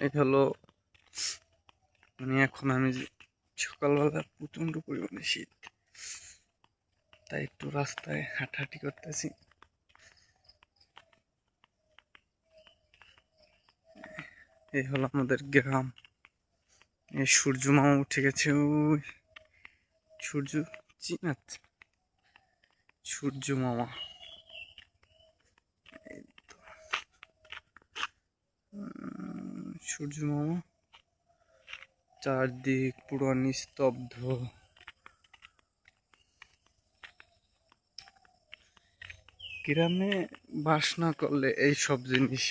এই হলো এখন আমি সকালবেলা প্রচন্ড পরিমাণে শীত, তাই একটু রাস্তায় হাঁটাহাঁটি করতেছি। এই হলো আমাদের গ্রাম। এই সূর্য মামা উঠে গেছে, ওই সূর্য চিনাত, সূর্য মামা। সূর্য মামা, চারদিক পুরো নিস্তব্ধ। গ্রামে বাস না করলে এই সব জিনিস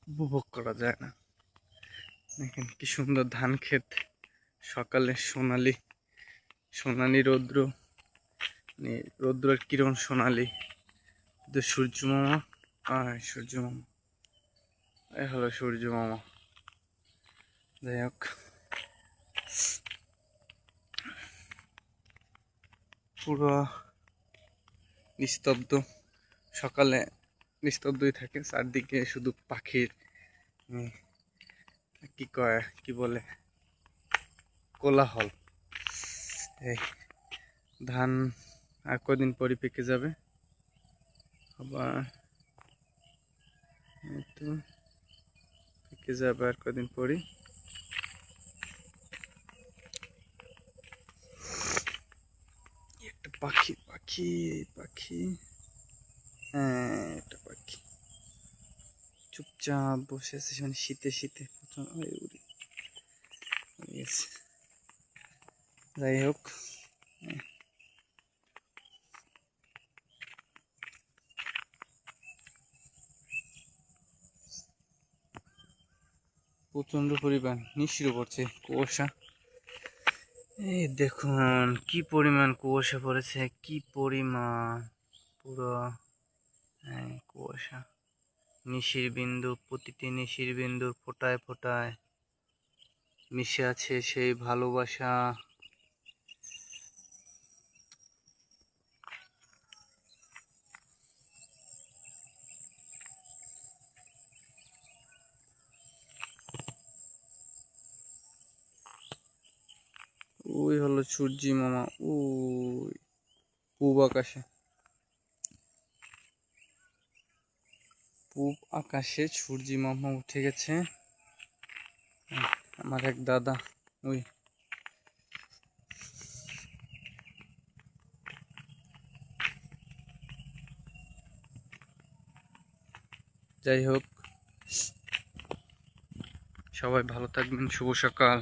উপভোগ করা যায় না। দেখেন কি সুন্দর ধান ক্ষেত, সকালে সোনালি সোনালি রৌদ্র, রৌদ্রের কিরণ সোনালি। সূর্য মামা, সূর্য মামা, এই হলো সূর্য মামা। যাই হোক, পুরো নিস্তব্ধ। সকালে নিস্তব্ধই থাকে, চারদিকে শুধু পাখির কি বলে কোলাহল। এই ধান আর কদিন পরই পেকে যাবে, আবার পেকে যাবে আর কদিন পরই। একটা পাখি পাখি পাখি, হ্যাঁ একটা পাখি চুপচাপ বসে আছে, শীতে শীতে যাই হোক, প্রচন্ড পরিমাণ নিঃশ্রু পড়ছে কুয়াশা। এই দেখুন কি পরিমাণ কুয়াশা পড়েছে, কি পরিমাণ, পুরো কুয়াশা। নিশির বিন্দু, প্রতিটি নিশির বিন্দুর ফোটায় ফোটায় মিশে আছে সেই ভালোবাসা। ওই হলো সূর্য মামা, ওই পূব আকাশে, পূব আকাশে সূর্য মামা উঠে গেছে। আমার এক দাদা, ওই যাই হোক, সবাই ভালো থাকবেন। শুভ সকাল।